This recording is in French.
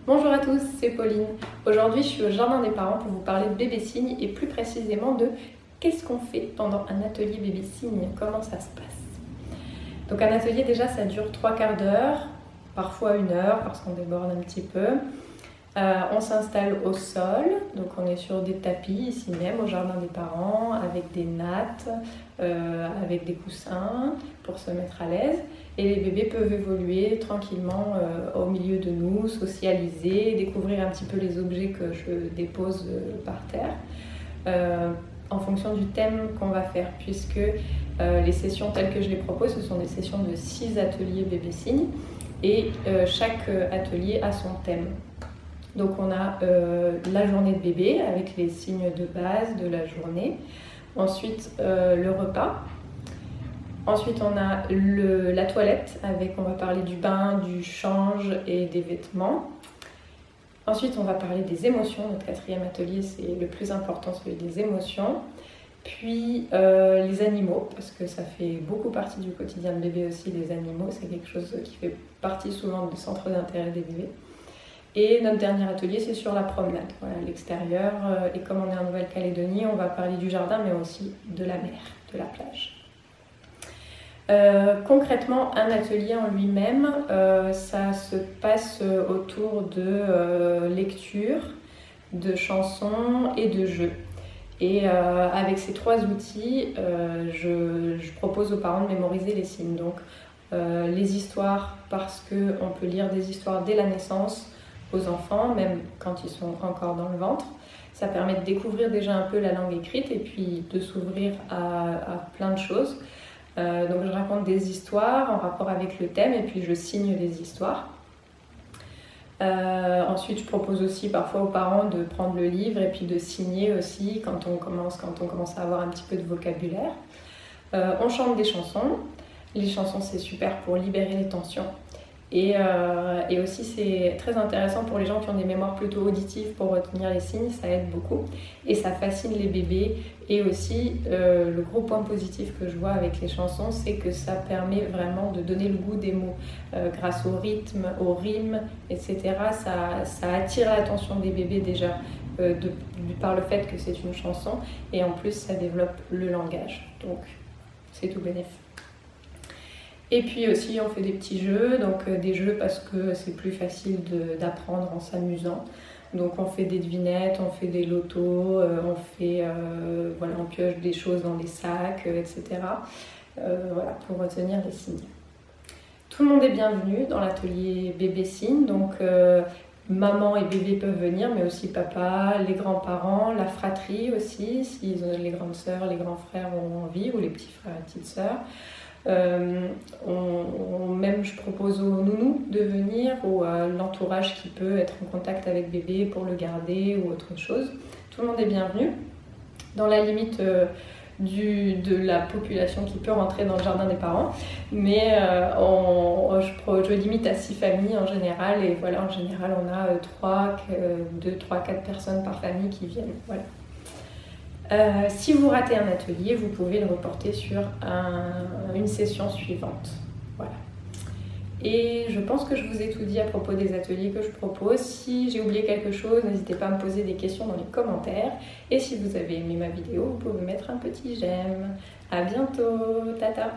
Bonjour à tous, c'est Pauline. Aujourd'hui, je suis au Jardin des Parents pour vous parler de bébé signe et plus précisément de qu'est-ce qu'on fait pendant un atelier bébé signe, comment ça se passe. Donc un atelier déjà ça dure 3/4 d'heure, parfois 1 heure parce qu'on déborde un petit peu. On s'installe au sol, donc on est sur des tapis ici même au Jardin des Parents avec des nattes, avec des coussins pour se mettre à l'aise. Et les bébés peuvent évoluer tranquillement au milieu de nous, socialiser, découvrir un petit peu les objets que je dépose par terre en fonction du thème qu'on va faire, puisque les sessions telles que je les propose, ce sont des sessions de 6 ateliers bébé signe et chaque atelier a son thème. Donc on a la journée de bébé avec les signes de base de la journée. Ensuite le repas. Ensuite on a la toilette avec, on va parler du bain, du change et des vêtements. Ensuite on va parler des émotions. Notre 4e atelier c'est le plus important, celui des émotions. Puis les animaux, parce que ça fait beaucoup partie du quotidien de bébé aussi, les animaux. C'est quelque chose qui fait partie souvent du centre d'intérêt des bébés. Et notre dernier atelier, c'est sur la promenade, voilà, l'extérieur. Et comme on est en Nouvelle-Calédonie, on va parler du jardin, mais aussi de la mer, de la plage. Concrètement, un atelier en lui-même, ça se passe autour de lecture, de chansons et de jeux. Et avec ces 3 outils, je propose aux parents de mémoriser les signes. Donc les histoires, parce qu'on peut lire des histoires dès la naissance, aux enfants, même quand ils sont encore dans le ventre. Ça permet de découvrir déjà un peu la langue écrite et puis de s'ouvrir à plein de choses. Donc je raconte des histoires en rapport avec le thème et puis je signe les histoires. Ensuite, je propose aussi parfois aux parents de prendre le livre et puis de signer aussi quand on commence à avoir un petit peu de vocabulaire. On chante des chansons. Les chansons, c'est super pour libérer les tensions. Et aussi c'est très intéressant pour les gens qui ont des mémoires plutôt auditives pour retenir les signes, ça aide beaucoup et ça fascine les bébés. Et aussi le gros point positif que je vois avec les chansons, c'est que ça permet vraiment de donner le goût des mots grâce au rythme, aux rimes, etc. Ça attire l'attention des bébés déjà par le fait que c'est une chanson et en plus ça développe le langage, donc c'est tout bénef. Et puis aussi on fait des petits jeux, donc des jeux parce que c'est plus facile d'apprendre en s'amusant. Donc on fait des devinettes, on fait des lotos, on pioche des choses dans des sacs, etc. Voilà, pour retenir les signes. Tout le monde est bienvenu dans l'atelier bébé signe, donc maman et bébé peuvent venir, mais aussi papa, les grands-parents, la fratrie aussi, si les grandes sœurs, les grands frères ont envie, ou les petits frères et petites sœurs. Même je propose aux nounous de venir ou à l'entourage qui peut être en contact avec bébé pour le garder ou autre chose. Tout le monde est bienvenu dans la limite de la population qui peut rentrer dans le jardin des parents, mais je limite à 6 familles en général, et voilà, en général on a 3-4 personnes par famille qui viennent, voilà. Si vous ratez un atelier, vous pouvez le reporter sur une session suivante. Voilà. Et je pense que je vous ai tout dit à propos des ateliers que je propose. Si j'ai oublié quelque chose, n'hésitez pas à me poser des questions dans les commentaires. Et si vous avez aimé ma vidéo, vous pouvez mettre un petit j'aime. À bientôt, tata!